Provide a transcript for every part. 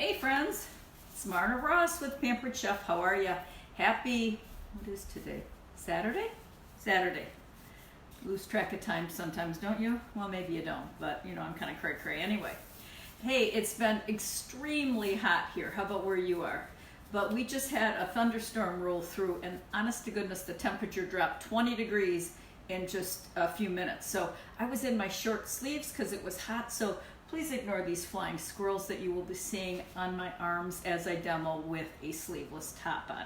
Hey friends, it's Marna Ross with Pampered Chef. How are you? Happy, what is today? Saturday? Saturday. Lose track of time sometimes, don't you? Well, maybe you don't, but you know, I'm kind of cray-cray anyway. Hey, it's been extremely hot here. How about where you are? But we just had a thunderstorm roll through, and honest to goodness, the temperature dropped 20 degrees in just a few minutes. So I was in my short sleeves because it was hot, so please ignore these flying squirrels that you will be seeing on my arms as I demo with a sleeveless top on.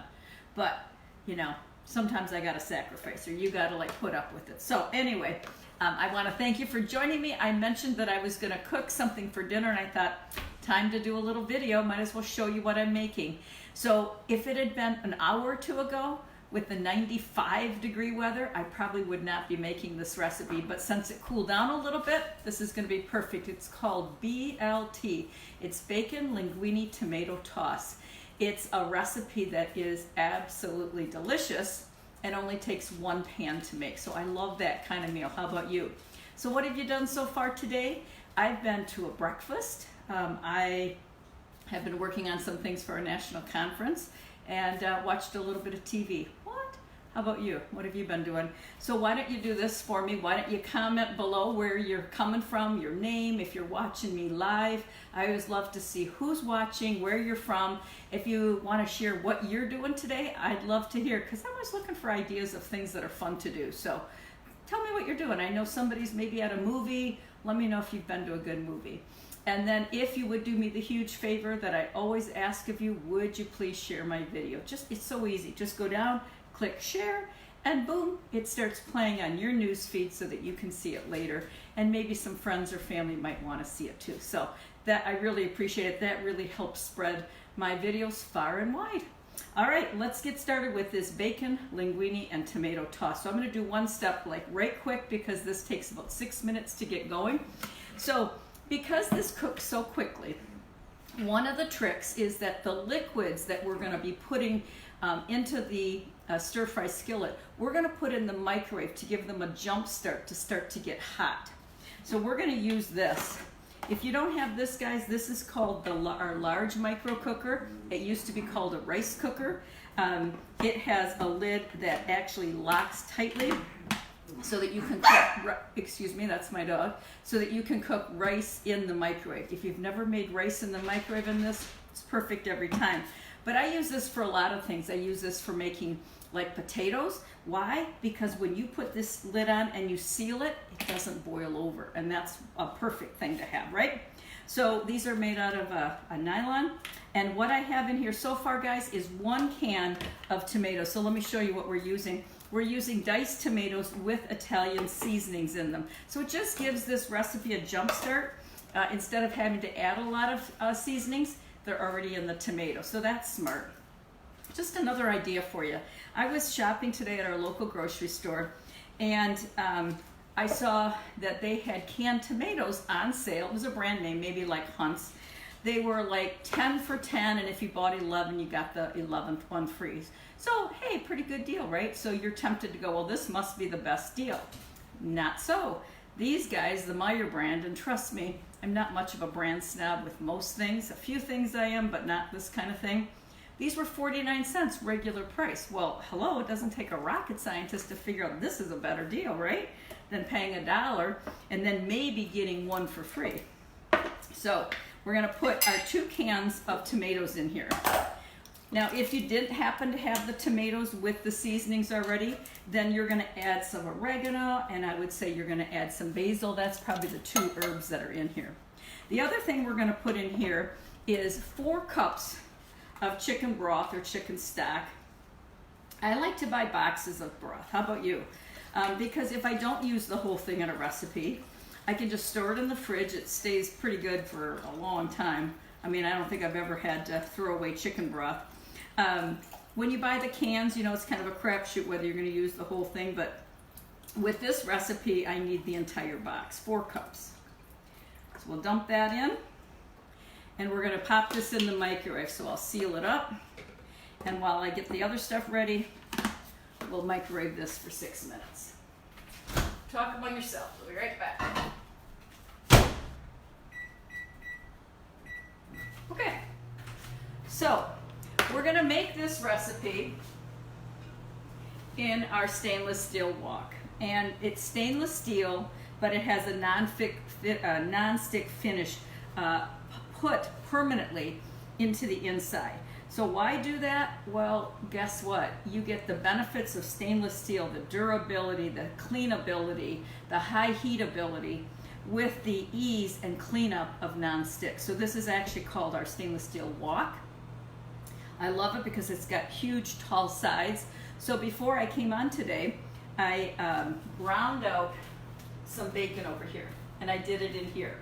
But, you know, sometimes I gotta sacrifice, or you gotta like put up with it. So anyway, I wanna thank you for joining me. I mentioned that I was gonna cook something for dinner, and I thought, time to do a little video, might as well show you what I'm making. So if it had been an hour or two ago, with the 95-degree weather, I probably would not be making this recipe, but since it cooled down a little bit, this is gonna be perfect. It's called BLT. It's Bacon Linguini Tomato Toss. It's a recipe that is absolutely delicious and only takes one pan to make. So I love that kind of meal. How about you? So what have you done so far today? I've been to a breakfast. I have been working on some things for a national conference and watched a little bit of TV. What? How about you? What have you been doing? So why don't you do this for me? Why don't you comment below where you're coming from, your name, if you're watching me live. I always love to see who's watching, where you're from. If you want to share what you're doing today, I'd love to hear, because I'm always looking for ideas of things that are fun to do. So tell me what you're doing. I know somebody's maybe at a movie. Let me know if you've been to a good movie. And then if you would do me the huge favor that I always ask of you, would you please share my video? It's so easy. Just go down, click share, and boom, it starts playing on your news feed so that you can see it later. And maybe some friends or family might want to see it too. So that, I really appreciate it. That really helps spread my videos far and wide. All right, let's get started with this bacon, linguine, and tomato toss. So I'm going to do one step like right quick because this takes about 6 minutes to get going. So because this cooks so quickly, one of the tricks is that the liquids that we're going to be putting into the stir-fry skillet, we're going to put in the microwave to give them a jump start to start to get hot. So we're going to use this. If you don't have this, guys, this is called our large micro cooker. It used to be called a rice cooker. It has a lid that actually locks tightly, so that you can cook, excuse me, that's my dog, so that you can cook rice in the microwave. If you've never made rice in the microwave in this, it's perfect every time. But I use this for a lot of things. I use this for making like potatoes. Why? Because when you put this lid on and you seal it, it doesn't boil over, and that's a perfect thing to have, right? So these are made out of a nylon, and what I have in here so far, guys, is 1 can of tomatoes. So let me show you what we're using. We're using diced tomatoes with Italian seasonings in them. So it just gives this recipe a jump start. Instead of having to add a lot of seasonings, they're already in the tomato. So that's smart. Just another idea for you. I was shopping today at our local grocery store, and I saw that they had canned tomatoes on sale. It was a brand name, maybe like Hunt's. They were like 10 for 10, and if you bought 11, you got the 11th one free. So, hey, pretty good deal, right? So you're tempted to go, well, this must be the best deal. Not so. These guys, the Meyer brand, and trust me, I'm not much of a brand snob with most things. A few things I am, but not this kind of thing. These were 49 cents regular price. Well, hello, it doesn't take a rocket scientist to figure out this is a better deal, right? Than paying $1 and then maybe getting one for free. So we're gonna put our 2 cans of tomatoes in here. Now, if you didn't happen to have the tomatoes with the seasonings already, then you're gonna add some oregano, and I would say you're gonna add some basil. That's probably the 2 herbs that are in here. The other thing we're gonna put in here is 4 cups of chicken broth or chicken stock. I like to buy boxes of broth. How about you? Because if I don't use the whole thing in a recipe, I can just store it in the fridge. It stays pretty good for a long time. I mean, I don't think I've ever had to throw away chicken broth. When you buy the cans, you know, it's kind of a crapshoot whether you're going to use the whole thing, but with this recipe, I need the entire box, 4 cups. So we'll dump that in, and we're going to pop this in the microwave. So I'll seal it up, and while I get the other stuff ready, we'll microwave this for 6 minutes. Talk among yourselves. We'll be right back. Okay, So we're gonna make this recipe in our stainless steel wok. And it's stainless steel, but it has a non-stick finish put permanently into the inside. So why do that? Well, guess what? You get the benefits of stainless steel, the durability, the cleanability, the high heatability, with the ease and cleanup of non-stick. So this is actually called our stainless steel wok. I love it because it's got huge, tall sides. So before I came on today, I browned out some bacon over here, and I did it in here.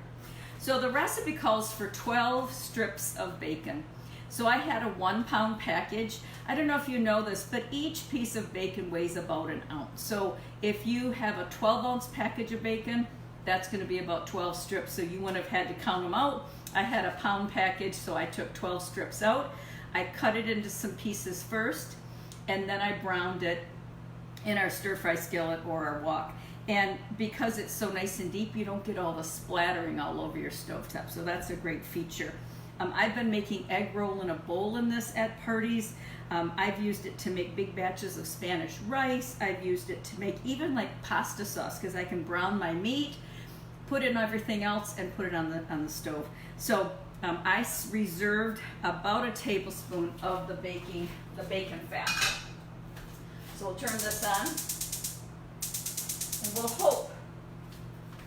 So the recipe calls for 12 strips of bacon. So I had a 1 pound package. I don't know if you know this, but each piece of bacon weighs about an ounce. So if you have a 12-ounce package of bacon, that's going to be about 12 strips. So you wouldn't have had to count them out. I had a pound package, so I took 12 strips out. I cut it into some pieces first, and then I browned it in our stir-fry skillet or our wok. And because it's so nice and deep, you don't get all the splattering all over your stovetop. So that's a great feature. I've been making egg roll in a bowl in this at parties. I've used it to make big batches of Spanish rice. I've used it to make even like pasta sauce, because I can brown my meat, put in everything else, and put it on the stove. So I reserved about a tablespoon of the bacon fat. So we'll turn this on, and we'll hope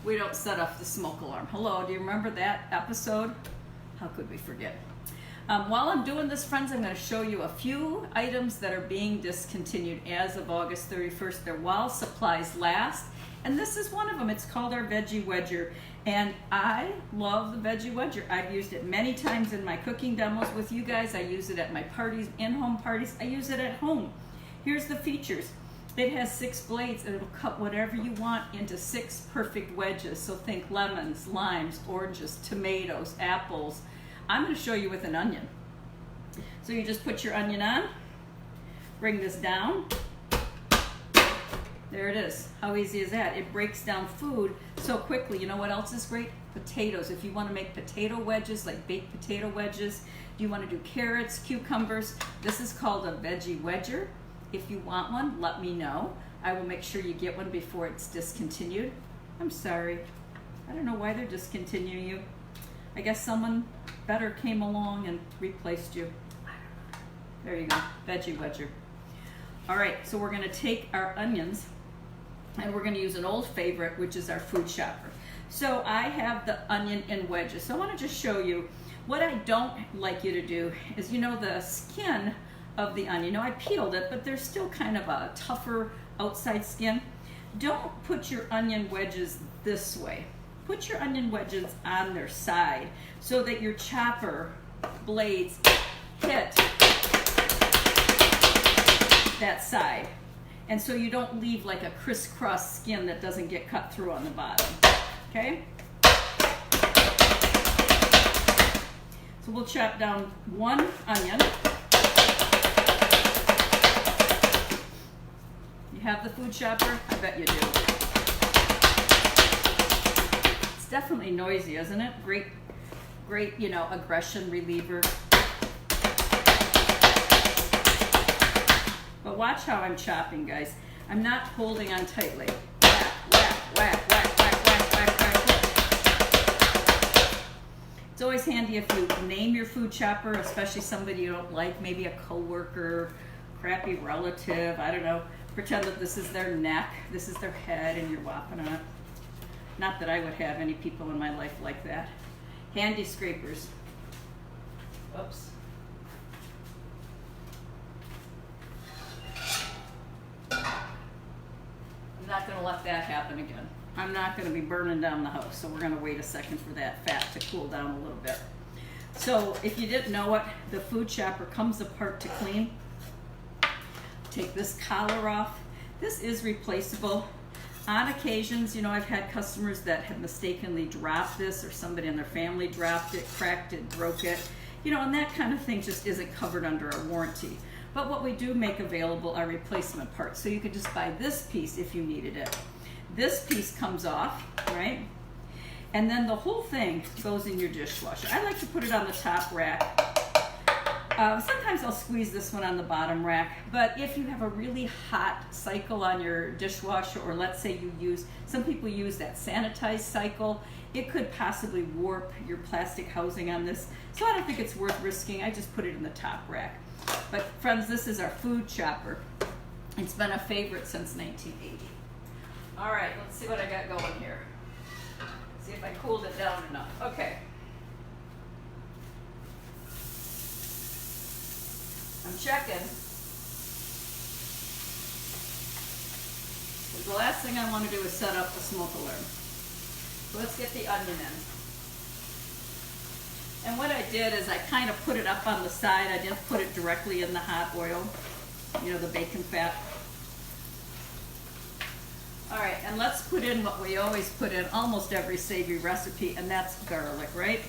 we don't set off the smoke alarm. Hello, do you remember that episode? How could we forget? While I'm doing this, friends, I'm going to show you a few items that are being discontinued as of August 31st. They're while supplies last, and this is one of them. It's called our Veggie Wedger, and I love the Veggie Wedger. I've used it many times in my cooking demos with you guys. I use it at my parties, in-home parties. I use it at home. Here's the features. It has 6 blades, and it'll cut whatever you want into 6 perfect wedges. So think lemons, limes, oranges, tomatoes, apples. I'm going to show you with an onion. So you just put your onion on, bring this down. There it is. How easy is that? It breaks down food so quickly. You know what else is great? Potatoes. If you want to make potato wedges, like baked potato wedges, do you want to do carrots, cucumbers? This is called a Veggie Wedger. If you want one, let me know. I will make sure you get one before it's discontinued. I'm sorry. I don't know why they're discontinuing you. I guess someone better came along and replaced you. There you go, Veggie Wedger. All right, so we're gonna take our onions and we're gonna use an old favorite, which is our food shopper. So I have the onion in wedges. So I wanna just show you what I don't like you to do is, you know, the skin of the onion. Now I peeled it, but there's still kind of a tougher outside skin. Don't put your onion wedges this way. Put your onion wedges on their side so that your chopper blades hit that side. And so you don't leave like a crisscross skin that doesn't get cut through on the bottom, okay? So we'll chop down 1 onion. You have the food chopper? I bet you do. It's definitely noisy, isn't it? Great, you know, aggression reliever. But watch how I'm chopping, guys. I'm not holding on tightly. Whack, whack, whack, whack, whack, whack, whack, whack, whack. It's always handy if you name your food chopper, especially somebody you don't like, maybe a coworker, crappy relative, I don't know. Pretend that this is their neck, this is their head, and you're whopping on it. Not that I would have any people in my life like that. Handy scrapers. Oops. I'm not going to let that happen again. I'm not going to be burning down the house, so we're going to wait a second for that fat to cool down a little bit. So if you didn't know it, the food chopper comes apart to clean. Take this collar off. This is replaceable. On occasions, you know, I've had customers that have mistakenly dropped this, or somebody in their family dropped it, cracked it, broke it, you know, and that kind of thing just isn't covered under a warranty. But what we do make available are replacement parts. So you could just buy this piece if you needed it. This piece comes off, right? And then the whole thing goes in your dishwasher. I like to put it on the top rack Sometimes I'll squeeze this one on the bottom rack, but if you have a really hot cycle on your dishwasher, or let's say you use, some people use that sanitized cycle, it could possibly warp your plastic housing on this. So I don't think it's worth risking. I just put it in the top rack. But friends, this is our food chopper. It's been a favorite since 1980. All right, let's see what I got going here. See if I cooled it down enough. Okay. I'm checking. The last thing I want to do is set up the smoke alarm. So let's get the onion in. And what I did is I kind of put it up on the side. I didn't put it directly in the hot oil, you know, the bacon fat. All right, and let's put in what we always put in almost every savory recipe, and that's garlic, right?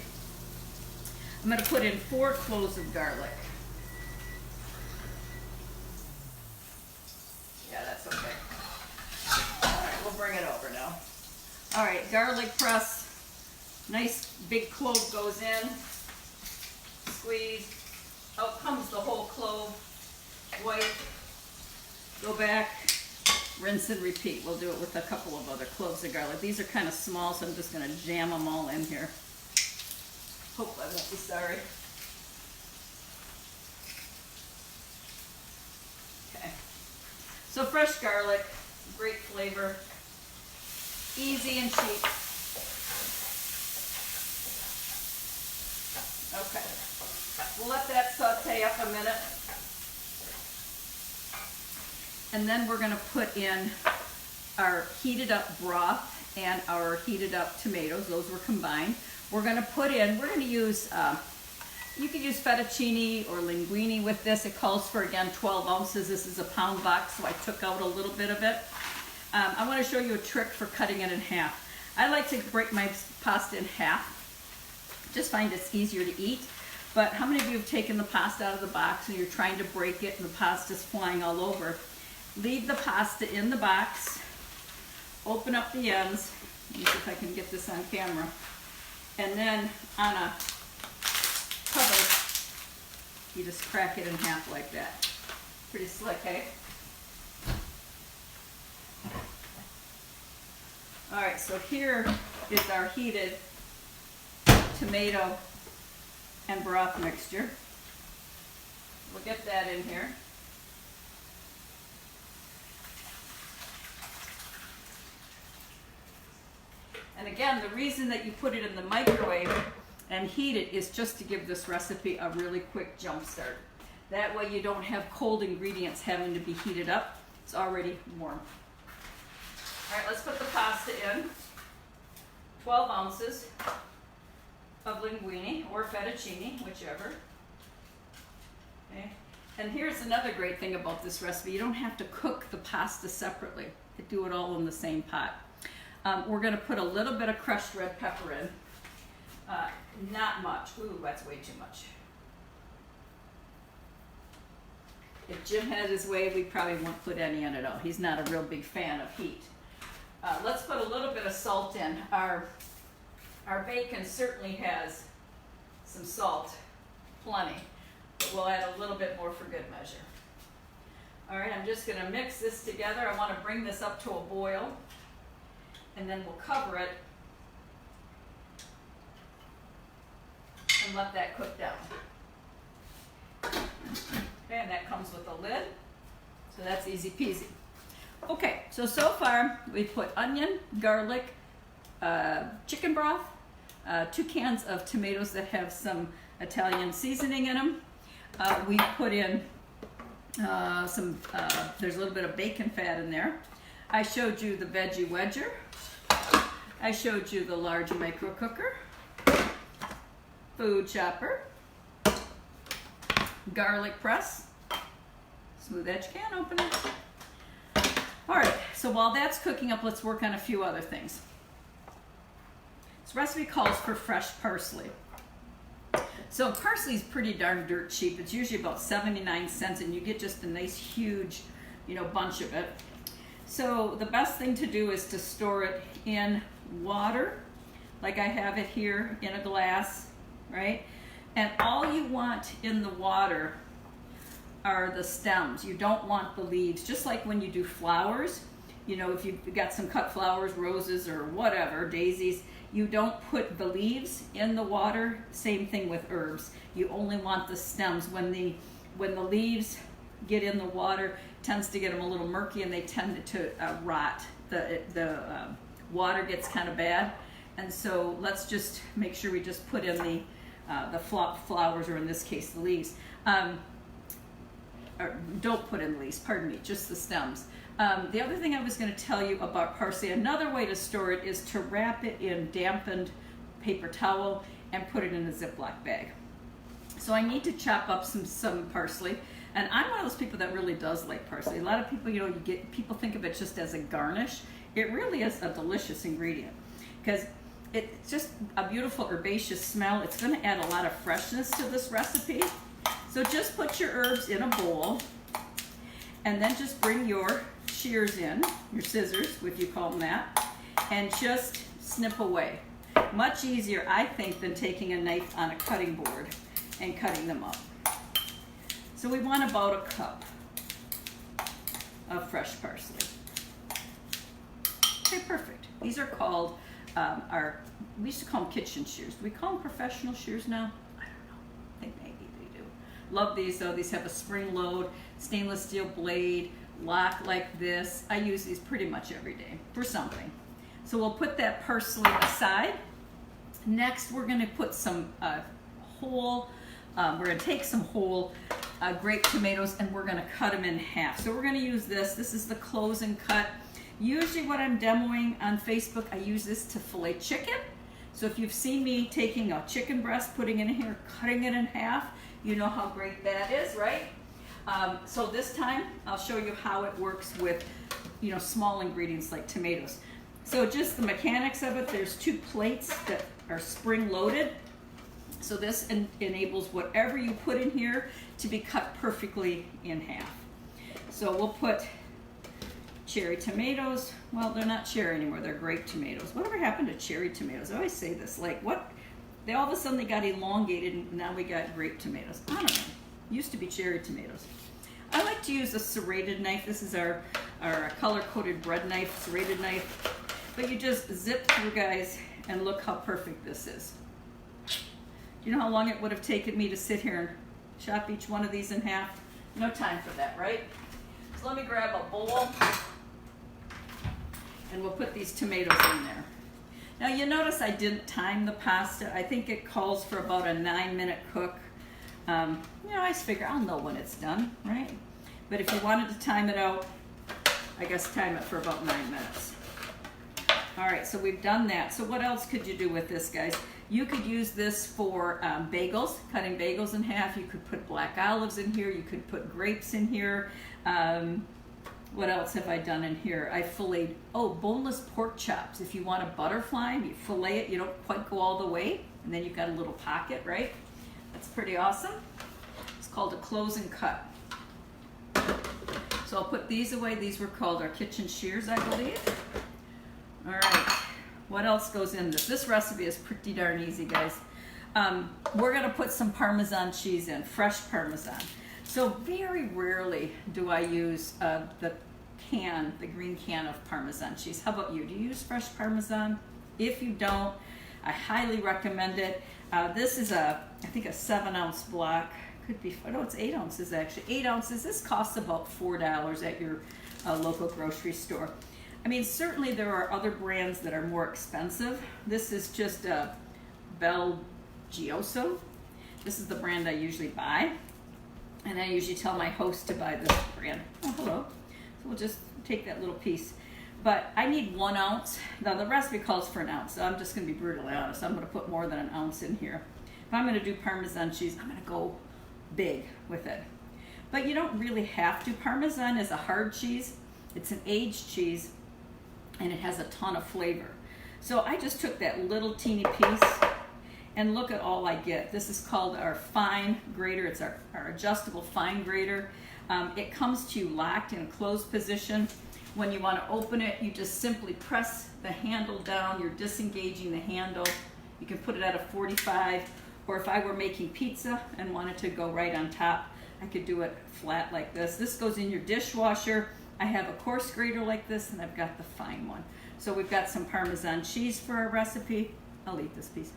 I'm going to put in 4 cloves of garlic. Yeah, that's okay. All right, we'll bring it over now. All right, garlic press. Nice big clove goes in. Squeeze. Out comes the whole clove. Wipe. Go back. Rinse and repeat. We'll do it with a couple of other cloves of garlic. These are kind of small, so I'm just going to jam them all in here. Hope I won't be sorry. Okay. So fresh garlic, great flavor, easy and cheap. Okay. We'll let that saute up a minute. And then we're going to put in our heated up broth and our heated up tomatoes. Those were combined. We're going to use, you could use fettuccine or linguine with this. It calls for, again, 12 ounces. This is a pound box, so I took out a little bit of it. I want to show you a trick for cutting it in half. I like to break my pasta in half. Just find it's easier to eat. But how many of you have taken the pasta out of the box and you're trying to break it and the pasta's flying all over? Leave the pasta in the box, open up the ends, let me see if I can get this on camera, and then on a cover, you just crack it in half like that. Pretty slick, eh? All right, so here is our heated tomato and broth mixture. We'll get that in here. And again, the reason that you put it in the microwave and heat it is just to give this recipe a really quick jump start. That way you don't have cold ingredients having to be heated up. It's already warm. All right, let's put the pasta in. 12 ounces of linguine or fettuccine, whichever. Okay. And here's another great thing about this recipe. You don't have to cook the pasta separately. You do it all in the same pot. We're going to put a little bit of crushed red pepper in. Not much. Ooh, that's way too much. If Jim had his way, we probably won't put any in at all. He's not a real big fan of heat. Let's put a little bit of salt in. Our bacon certainly has some salt, plenty, but we'll add a little bit more for good measure. All right, I'm just going to mix this together. I want to bring this up to a boil. And then we'll cover it and let that cook down. Okay, and that comes with a lid, so that's easy peasy. Okay, so far we put onion, garlic, chicken broth, 2 cans of tomatoes that have some Italian seasoning in them. We put in there's a little bit of bacon fat in there. I showed you the Veggie Wedger. I showed you the large micro cooker, food chopper, garlic press, smooth edge can opener. All right, so while that's cooking up, let's work on a few other things. This recipe calls for fresh parsley. So parsley is pretty darn dirt cheap. It's usually about 79 cents, and you get just a nice huge, bunch of it. So the best thing to do is to store it in water, like I have it here in a glass, right? And all you want in the water are the stems. You don't want the leaves. Just like when you do flowers, you know, if you've got some cut flowers, roses or whatever, daisies, you don't put the leaves in the water. Same thing with herbs. You only want the stems. When the leaves get in the water, it tends to get them a little murky and they tend to rot. The water gets kind of bad. And so let's just make sure we just put in the flowers, or in this case the leaves. Or don't put in the leaves, pardon me, just the stems. The other thing I was going to tell you about parsley, another way to store it is to wrap it in dampened paper towel and put it in a Ziploc bag. So I need to chop up some parsley, and I'm one of those people that really does like parsley. A lot of people, you know, people think of it just as a garnish. It really is a delicious ingredient because it's just a beautiful herbaceous smell. It's going to add a lot of freshness to this recipe. So just put your herbs in a bowl, and then just bring your shears in, your scissors, if you call them that, and just snip away. Much easier, I think, than taking a knife on a cutting board and cutting them up. So we want about a cup of fresh parsley. Okay, perfect. These are called we used to call them kitchen shears. Do we call them professional shears now? I don't know. I think maybe they do. Love these though. These have a spring load, stainless steel blade, lock like this. I use these pretty much every day for something. So we'll put that parsley aside. Next, we're going to put some we're going to take some whole grape tomatoes and we're going to cut them in half. So we're going to use this. This is the close and cut. Usually what I'm demoing on Facebook, I use this to fillet chicken. So if you've seen me taking a chicken breast, putting it in here, cutting it in half, you know how great that is, right? So this time I'll show you how it works with, you know, small ingredients like tomatoes. So just the mechanics of it, there's 2 plates that are spring loaded. So this enables whatever you put in here to be cut perfectly in half. So we'll put cherry tomatoes. Well, they're not cherry anymore, they're grape tomatoes. Whatever happened to cherry tomatoes? I always say this, like what? They all of a sudden they got elongated and now we got grape tomatoes. I don't know. Used to be cherry tomatoes. I like to use a serrated knife. This is our color-coded bread knife, serrated knife. But you just zip through, guys, and look how perfect this is. Do you know how long it would have taken me to sit here and chop each one of these in half? No time for that, right? So let me grab a bowl, and we'll put these tomatoes in there. Now you notice I didn't time the pasta. I think it calls for about a 9-minute cook. You know, I just figure I'll know when it's done, right? But if you wanted to time it out, I guess time it for about 9 minutes. All right, so we've done that. So what else could you do with this, guys? You could use this for bagels, cutting bagels in half. You could put black olives in here. You could put grapes in here. What else have I done in here? I filleted, boneless pork chops. If you want a butterfly, you fillet it. You don't quite go all the way, and then you've got a little pocket, right? That's pretty awesome. It's called a close and cut. So I'll put these away. These were called our kitchen shears, I believe. All right, what else goes in this? This recipe is pretty darn easy, guys. We're gonna put some Parmesan cheese in, fresh Parmesan. So very rarely do I use the green can of Parmesan cheese. How about you? Do you use fresh Parmesan? If you don't, I highly recommend it. This is I think a 7-ounce block. Could be, no, it's 8 ounces actually. 8 ounces. This costs about $4 at your local grocery store. I mean, certainly there are other brands that are more expensive. This is just a Belgioso. This is the brand I usually buy. And I usually tell my host to buy this brand. Oh, hello. So we'll just take that little piece. But I need 1 ounce. Now the recipe calls for 1 ounce, so I'm just gonna be brutally honest. I'm gonna put more than 1 ounce in here. If I'm gonna do Parmesan cheese, I'm gonna go big with it. But you don't really have to. Parmesan is a hard cheese. It's an aged cheese, and it has a ton of flavor. So I just took that little teeny piece, and look at all I get. This is called our fine grater. It's our adjustable fine grater. It comes to you locked in a closed position. When you want to open it, you just simply press the handle down. You're disengaging the handle. You can put it at a 45, Or if I were making pizza and wanted to go right on top, I could do it flat like this. This goes in your dishwasher. I have a coarse grater like this, and I've got the fine one. So we've got some Parmesan cheese for our recipe. I'll eat this piece.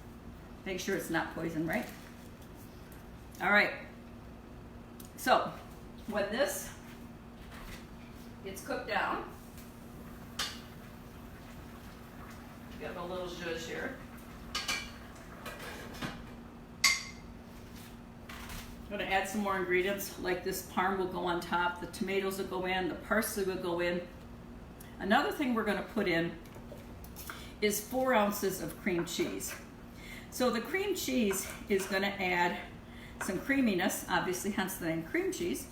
Make sure it's not poison, right? All right. So when this gets cooked down, got a little zhuzh here. I'm going to add some more ingredients, like this parm will go on top, the tomatoes will go in, the parsley will go in. Another thing we're going to put in is 4 ounces of cream cheese. So the cream cheese is going to add some creaminess, obviously hence the name cream cheese,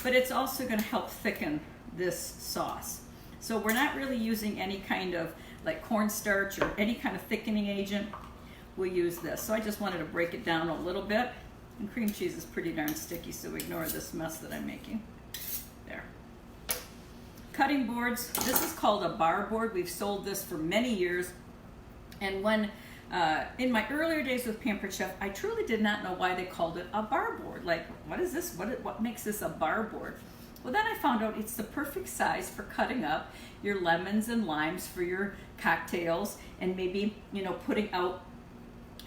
but it's also going to help thicken this sauce. So we're not really using any kind of like cornstarch or any kind of thickening agent. We'll use this. So I just wanted to break it down a little bit. And cream cheese is pretty darn sticky, so ignore this mess that I'm making. There. Cutting boards. This is called a bar board. We've sold this for many years. And when, in my earlier days with Pampered Chef, I truly did not know why they called it a bar board. Like, what is this? What makes this a bar board? Well, then I found out it's the perfect size for cutting up your lemons and limes for your cocktails, and maybe, you know, putting out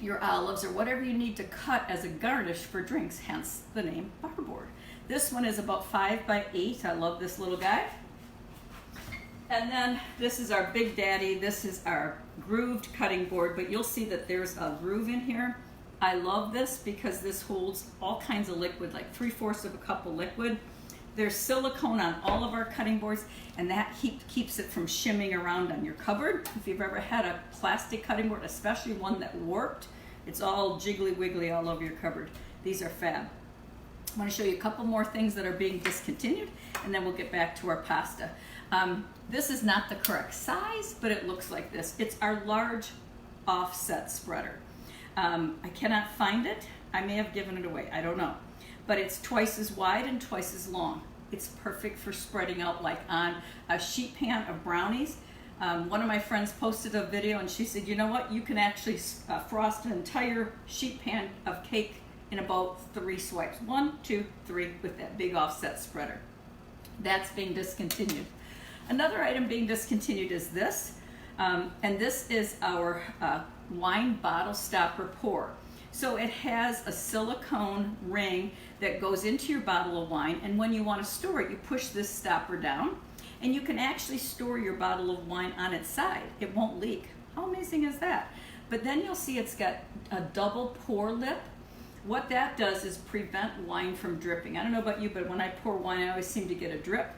your olives or whatever you need to cut as a garnish for drinks, hence the name bar board. This one is about 5 by 8. I love this little guy. And then this is our big daddy. This is our grooved cutting board, but you'll see that there's a groove in here. I love this because this holds all kinds of liquid, like 3/4 of a cup of liquid. There's silicone on all of our cutting boards, and that keeps it from shimming around on your cupboard. If you've ever had a plastic cutting board, especially one that warped, it's all jiggly wiggly all over your cupboard. These are fab. I want to show you a couple more things that are being discontinued, and then we'll get back to our pasta. This is not the correct size, but it looks like this. It's our large offset spreader. I cannot find it. I may have given it away. I don't know. But it's twice as wide and twice as long. It's perfect for spreading out like on a sheet pan of brownies. One of my friends posted a video and she said, you know what, you can actually frost an entire sheet pan of cake in about 3 swipes. 1, 2, 3 with that big offset spreader. That's being discontinued. Another item being discontinued is this, and this is our wine bottle stopper pour. So it has a silicone ring that goes into your bottle of wine, and when you want to store it, you push this stopper down, and you can actually store your bottle of wine on its side. It won't leak. How amazing is that? But then you'll see it's got a double pour lip. What that does is prevent wine from dripping. I don't know about you, but when I pour wine, I always seem to get a drip.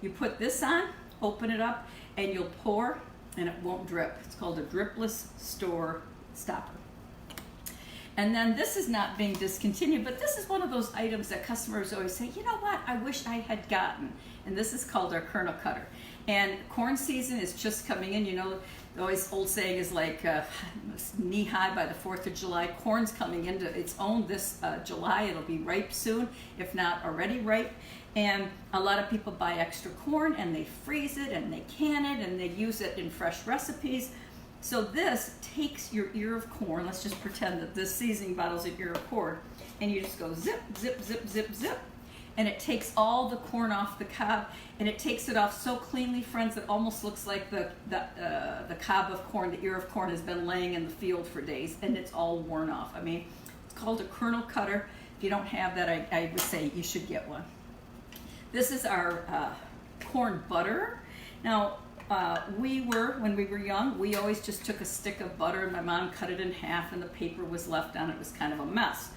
You put this on, open it up, and you'll pour, and it won't drip. It's called a dripless store stopper. And then this is not being discontinued, but this is one of those items that customers always say, you know what, I wish I had gotten. And this is called our kernel cutter. And corn season is just coming in. You know, the always old saying is like knee high by the 4th of July. Corn's coming into its own this July. It'll be ripe soon, if not already ripe. And a lot of people buy extra corn and they freeze it and they can it and they use it in fresh recipes. So this takes your ear of corn. Let's just pretend that this seasoning bottle is an ear of corn, and you just go zip, zip, zip, zip, zip, and it takes all the corn off the cob, and it takes it off so cleanly, friends, it almost looks like the cob of corn, the ear of corn, has been laying in the field for days, and it's all worn off. I mean, it's called a kernel cutter. If you don't have that, I would say you should get one. This is our corn butter. Now, when we were young, we always just took a stick of butter and my mom cut it in half and the paper was left on it. It was kind of a mess.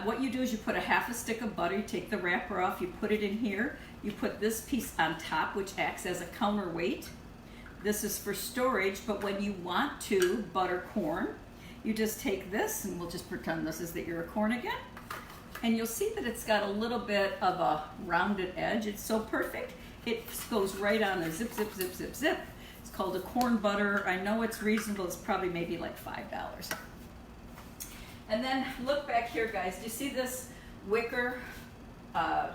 What you do is you put a half a stick of butter, you take the wrapper off, you put it in here, you put this piece on top, which acts as a counterweight. This is for storage, but when you want to butter corn, you just take this, and we'll just pretend this is the ear of corn again, and you'll see that it's got a little bit of a rounded edge. It's so perfect. It goes right on there, zip, zip, zip, zip, zip. It's called a corn butter. I know it's reasonable. It's probably maybe like $5. And then look back here, guys. Do you see this wicker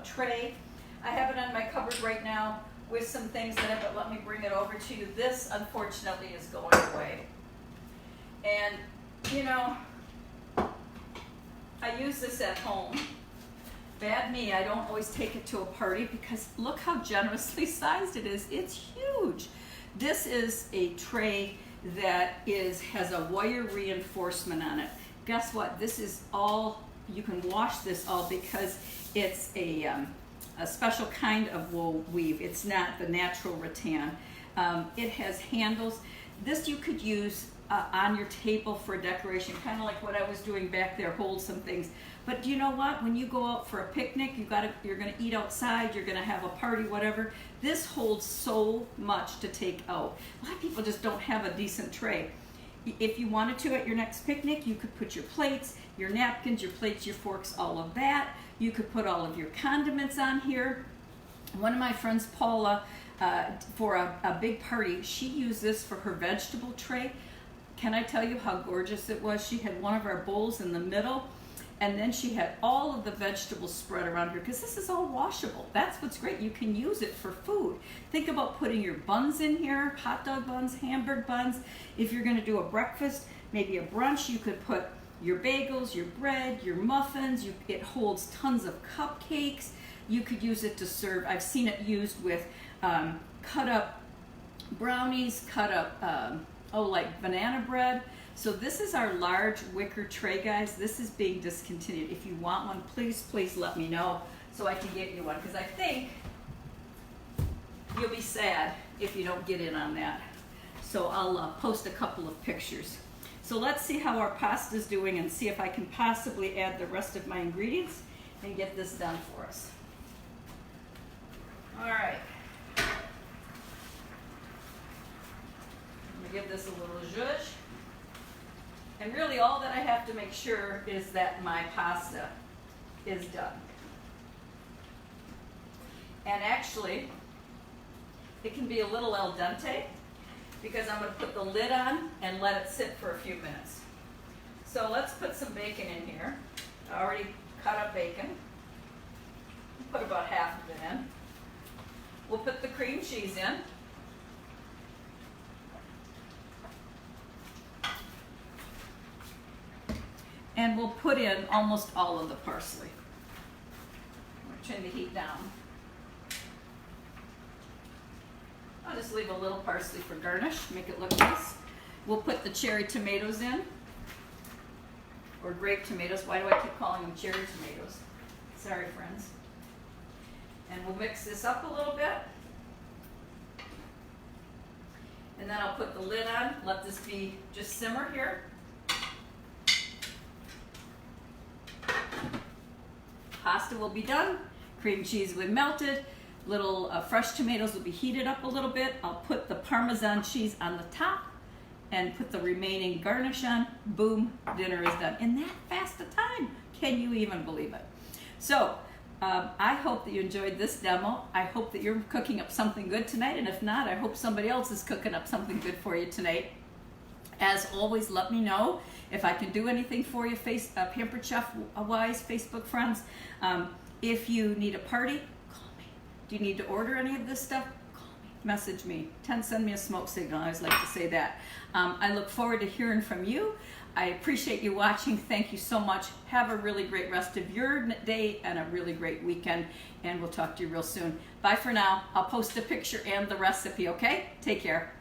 tray? I have it on my cupboard right now with some things in it, but let me bring it over to you. This, unfortunately, is going away. And, you know, use this at home. Bad me, I don't always take it to a party because look how generously sized it is. It's huge. This is a tray that has a wire reinforcement on it. Guess what? This is all, you can wash this all because it's a special kind of wool weave. It's not the natural rattan. It has handles. This you could use on your table for decoration, kind of like what I was doing back there, hold some things. But do you know what? When you go out for a picnic, you're gonna eat outside, you're gonna have a party, whatever. This holds so much to take out. A lot of people just don't have a decent tray. If you wanted to at your next picnic, you could put your plates, your napkins, your plates, your forks, all of that. You could put all of your condiments on here. One of my friends, Paula, for a big party, she used this for her vegetable tray. Can I tell you how gorgeous it was? She had one of our bowls in the middle, and then she had all of the vegetables spread around her, because this is all washable. That's what's great. You can use it for food. Think about putting your buns in here, hot dog buns, hamburger buns. If you're gonna do a breakfast, maybe a brunch, you could put your bagels, your bread, your muffins. It holds tons of cupcakes. You could use it to serve. I've seen it used with cut up brownies, cut up, like banana bread. So this is our large wicker tray, guys. This is being discontinued. If you want one, please, please let me know so I can get you one, because I think you'll be sad if you don't get in on that. So I'll post a couple of pictures. So let's see how our pasta is doing and see if I can possibly add the rest of my ingredients and get this done for us. All right. I'm gonna give this a little zhuzh. And really all that I have to make sure is that my pasta is done. And actually, it can be a little al dente because I'm going to put the lid on and let it sit for a few minutes. So let's put some bacon in here. I already cut up bacon. Put about half of it in. We'll put the cream cheese in. And we'll put in almost all of the parsley. I'm going to turn the heat down. I'll just leave a little parsley for garnish, make it look nice. We'll put the cherry tomatoes in, or grape tomatoes. Why do I keep calling them cherry tomatoes? Sorry, friends. And we'll mix this up a little bit. And then I'll put the lid on, let this be just simmer here. Pasta will be done, cream cheese will be melted, little fresh tomatoes will be heated up a little bit. I'll put the Parmesan cheese on the top and put the remaining garnish on. Boom, dinner is done in that fast a time. Can you even believe it? So I hope that you enjoyed this demo. I hope that you're cooking up something good tonight, and if not, I hope somebody else is cooking up something good for you tonight. As always, let me know if I can do anything for you, Pampered Chef wise, Facebook friends. If you need a party, call me. Do you need to order any of this stuff? Call me, message me, send me a smoke signal. I always like to say that. I look forward to hearing from you. I appreciate you watching. Thank you so much. Have a really great rest of your day and a really great weekend, and we'll talk to you real soon. Bye for now. I'll post a picture and the recipe, okay? Take care.